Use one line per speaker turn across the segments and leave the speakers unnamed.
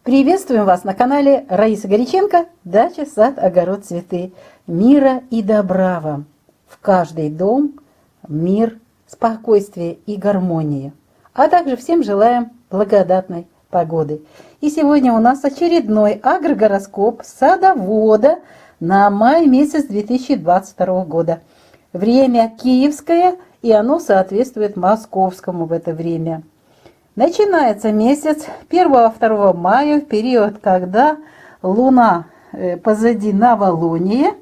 Приветствуем вас на канале Раисы Горяченко «Дача, сад, огород, цветы». Мира и добра вам! В каждый дом мир, спокойствие и гармония. А также всем желаем благодатной погоды. И сегодня у нас очередной агрогороскоп садовода на май месяц 2022 года. Время киевское, и оно соответствует московскому в это время. Начинается месяц 1-2 мая, в период, когда Луна позади новолуния,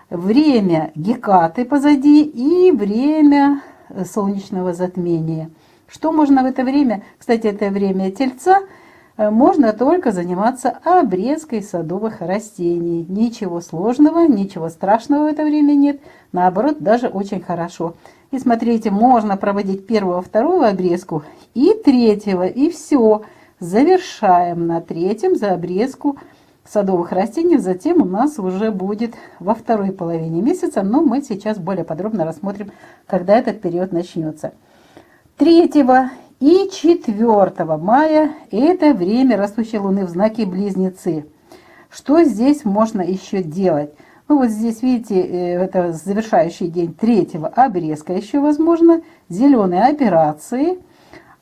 время Гекаты позади и время солнечного затмения. Что можно в это время? Кстати, это время Тельца. Можно только заниматься обрезкой садовых растений. Ничего сложного, ничего страшного в это время нет. Наоборот, даже очень хорошо. И смотрите, можно проводить 1-2 обрезку и 3-го, и все. Завершаем на 3-м за обрезку садовых растений. Затем у нас уже будет во второй половине месяца, но мы сейчас более подробно рассмотрим, когда этот период начнется. 3 и 4 мая – это время растущей Луны в знаке Близнецы. Что здесь можно еще делать? Ну вот здесь, видите, это завершающий день 3-го, обрезка еще возможно, зеленые операции.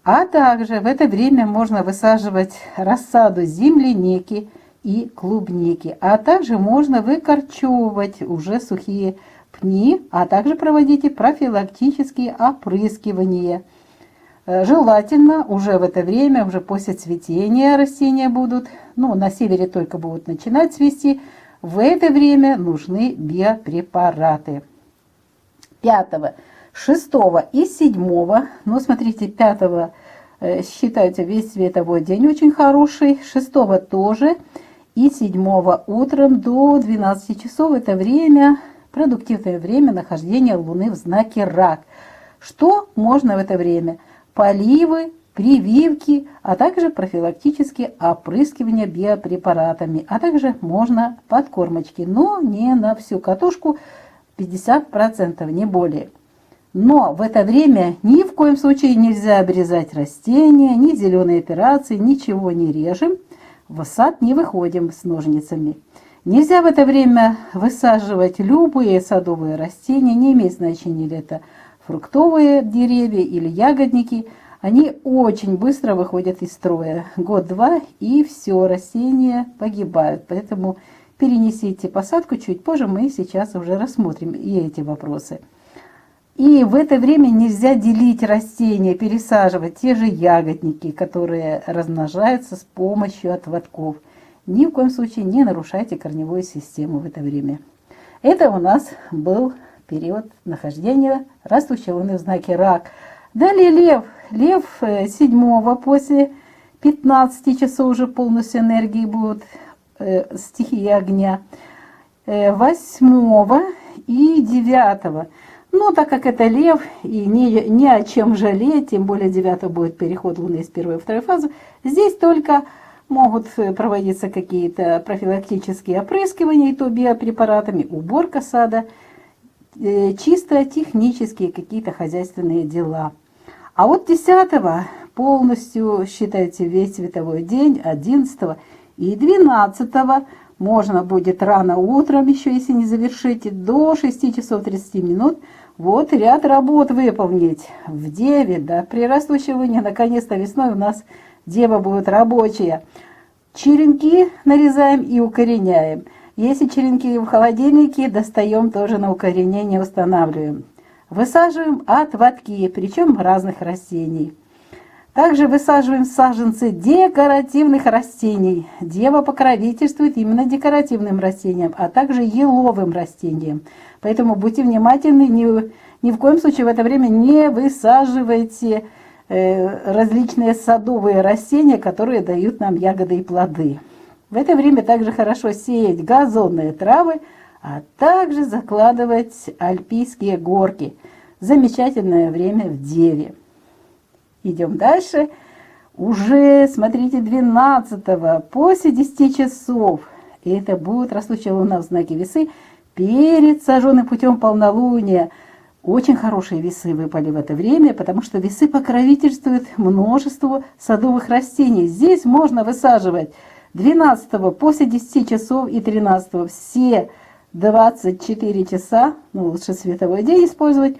А также в это время можно высаживать рассаду земляники и клубники. А также можно выкорчевывать уже сухие пни, а также проводите профилактические опрыскивания. Желательно уже в это время, уже после цветения растения будут, ну на севере только будут начинать цвести. В это время нужны биопрепараты. 5, 6 и 7, ну смотрите, 5 считайте весь световой день очень хороший, 6 тоже и 7 утром до 12 часов это время, продуктивное время нахождения Луны в знаке Рак. Что можно в это время? Поливы, прививки, а также профилактические опрыскивания биопрепаратами, а также можно подкормочки, но не на всю катушку, 50%, не более. Но в это время ни в коем случае нельзя обрезать растения, ни зеленые операции, ничего не режем, в сад не выходим с ножницами. Нельзя в это время высаживать любые садовые растения, не имеет значения, ли это фруктовые деревья или ягодники. Они очень быстро выходят из строя. Год-два, и все, растения погибают. Поэтому перенесите посадку чуть позже, мы сейчас уже рассмотрим и эти вопросы. И в это время нельзя делить растения, пересаживать те же ягодники, которые размножаются с помощью отводков. Ни в коем случае не нарушайте корневую систему в это время. Это у нас был период нахождения растущей Луны в знаке Рак. Далее Лев. Лев 7 после 15 часов уже полностью энергии будут стихии огня. 8 и 9. Но так как это Лев и ни о чем жалеть, тем более 9 будет переход Луны из 1 и 2 фазы, здесь только могут проводиться какие-то профилактические опрыскивания, и то биопрепаратами, уборка сада, чисто технические какие-то хозяйственные дела. А вот 10 полностью, считайте, весь световой день, 11 и 12 можно будет рано утром, еще если не завершите, до 6 часов 30 минут, вот ряд работ выполнить. В 9, да, при растущей Луне, наконец-то весной у нас дева будет рабочая. Черенки нарезаем и укореняем. Если черенки в холодильнике, достаем тоже на укоренение, устанавливаем. Высаживаем отводки, причем разных растений. Также высаживаем саженцы декоративных растений. Дева покровительствует именно декоративным растениям, а также еловым растениям. Поэтому будьте внимательны, ни в коем случае в это время не высаживайте различные садовые растения, которые дают нам ягоды и плоды. В это время также хорошо сеять газонные травы, а также закладывать альпийские горки. Замечательное время в Деве. Идем дальше. Уже, смотрите, 12 после 10 часов. И это будет растущая Луна в знаке Весы перед сожженным путем полнолуния. Очень хорошие весы выпали в это время, потому что весы покровительствуют множеству садовых растений. Здесь можно высаживать 12 после 10 часов и 13 все 24 часа, ну лучше световой день использовать,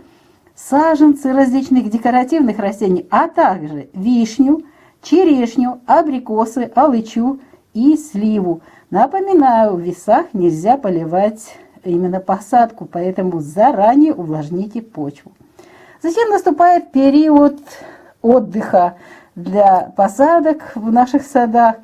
саженцы различных декоративных растений, а также вишню, черешню, абрикосы, алычу и сливу. Напоминаю, в весах нельзя поливать именно посадку, поэтому заранее увлажните почву. Затем наступает период отдыха для посадок в наших садах.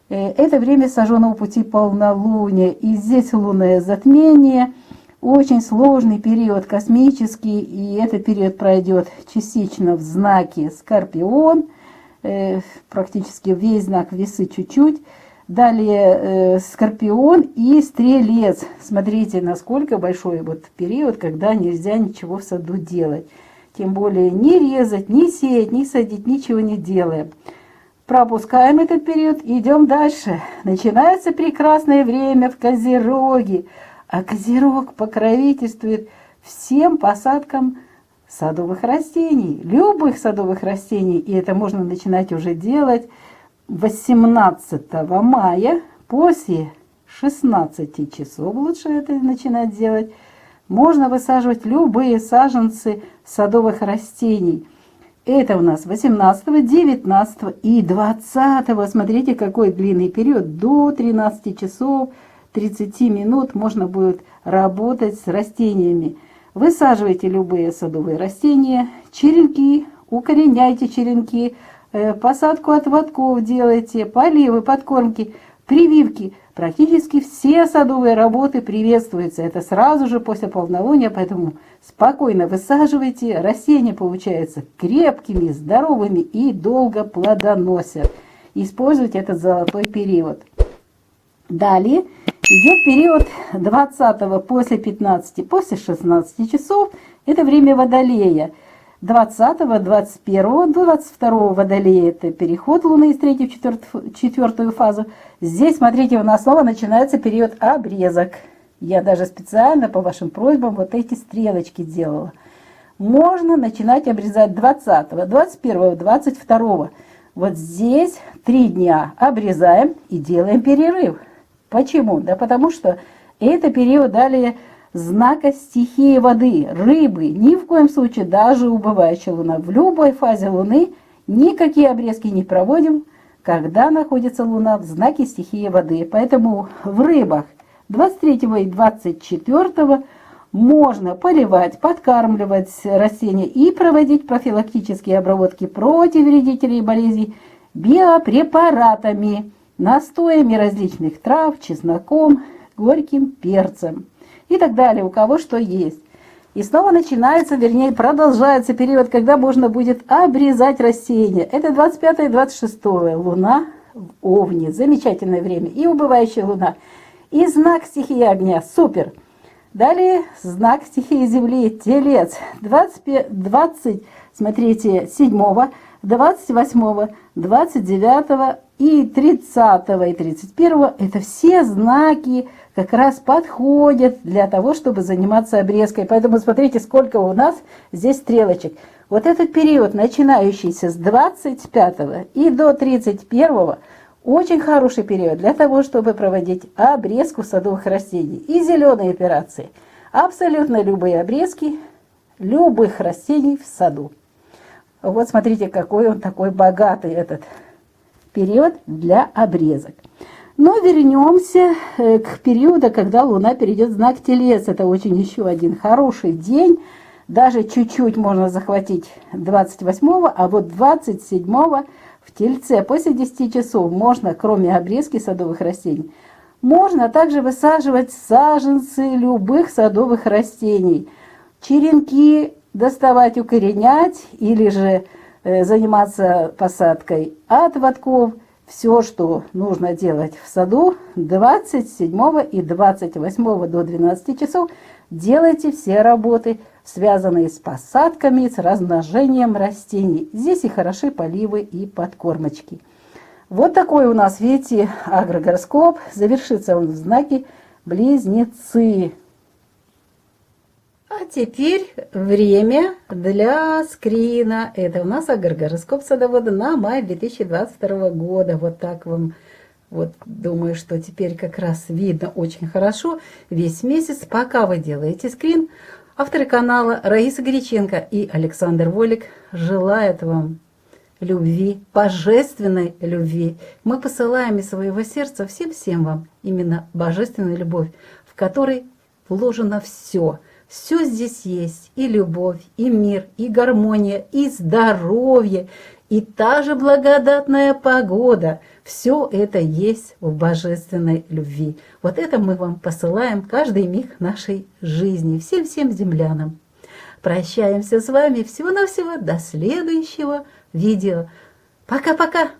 Это время сожженного пути полнолуния, и здесь лунное затмение. Очень сложный период космический, и этот период пройдет частично в знаке Скорпион, практически весь знак Весы чуть-чуть. Далее Скорпион и Стрелец. Смотрите, насколько большой вот период, когда нельзя ничего в саду делать. Тем более не резать, не сеять, не садить, ничего не делаем. Пропускаем этот период, идем дальше. Начинается прекрасное время в Козероге. А Козерог покровительствует всем посадкам садовых растений, любых садовых растений. И это можно начинать уже делать 18 мая, после 16 часов лучше это начинать делать. Можно высаживать любые саженцы садовых растений. Это у нас 18, 19 и 20. Смотрите, какой длинный период. До 13 часов 30 минут можно будет работать с растениями. Высаживайте любые садовые растения, черенки, укореняйте черенки, посадку отводков делайте, поливы, подкормки, прививки. Практически все садовые работы приветствуются. Это сразу же после полнолуния, поэтому спокойно высаживайте. Растения получаются крепкими, здоровыми и долго плодоносят. Используйте этот золотой период. Далее идет период 20 после 15, после 16 часов. Это время Водолея. 20, 21, 22 Водолея – это переход Луны из 3 в 4 фазу. Здесь, смотрите, у нас снова начинается период обрезок. Я даже специально по вашим просьбам вот эти стрелочки делала. Можно начинать обрезать 20, 21, 22. Вот здесь 3 дня обрезаем и делаем перерыв. Почему? Да потому что это период далее знака стихии воды, рыбы. Ни в коем случае, даже убывающая луна, в любой фазе луны никакие обрезки не проводим, когда находится луна в знаке стихии воды. Поэтому в рыбах 23 и 24 можно поливать, подкармливать растения и проводить профилактические обработки против вредителей и болезней биопрепаратами, настоями различных трав, чесноком, горьким перцем и так далее, у кого что есть. И снова начинается, вернее, продолжается период, когда можно будет обрезать растения. Это 25 и 26 луна в Овне. Замечательное время. И убывающая луна. И знак стихии огня. Супер. Далее знак стихии земли. Телец. 20, смотрите, 7, 28, 29 и 30 и 31. Это все знаки как раз подходят для того, чтобы заниматься обрезкой. Поэтому смотрите, сколько у нас здесь стрелочек. Вот этот период, начинающийся с 25 и до 31, очень хороший период для того, чтобы проводить обрезку садовых растений и зеленые операции. Абсолютно любые обрезки любых растений в саду. Вот смотрите, какой он такой богатый, этот период для обрезок. Но вернемся к периоду, когда Луна перейдет в знак Телец. Это очень еще один хороший день. Даже чуть-чуть можно захватить 28-го, а вот 27-го в Тельце после 10 часов можно, кроме обрезки садовых растений, можно также высаживать саженцы любых садовых растений. Черенки доставать, укоренять или же заниматься посадкой отводков. Все, что нужно делать в саду 27 и 28 до 12 часов, делайте все работы, связанные с посадками, с размножением растений. Здесь и хороши поливы и подкормочки. Вот такой у нас, видите, агрогороскоп. Завершится он в знаке Близнецы. А теперь время для скрина. Это у нас агрогороскоп садовода на май 2022 года. Вот так вам Вот думаю, что теперь как раз видно очень хорошо весь месяц, пока вы делаете скрин. Авторы канала Раиса Горяченко и Александр Волик желают вам любви, божественной любви. Мы посылаем из своего сердца всем вам именно божественную любовь, в которой вложено все. Все здесь есть, и любовь, и мир, и гармония, и здоровье, и та же благодатная погода. Все это есть в божественной любви. Вот это мы вам посылаем каждый миг нашей жизни, всем землянам. Прощаемся с вами всего-навсего до следующего видео. Пока-пока!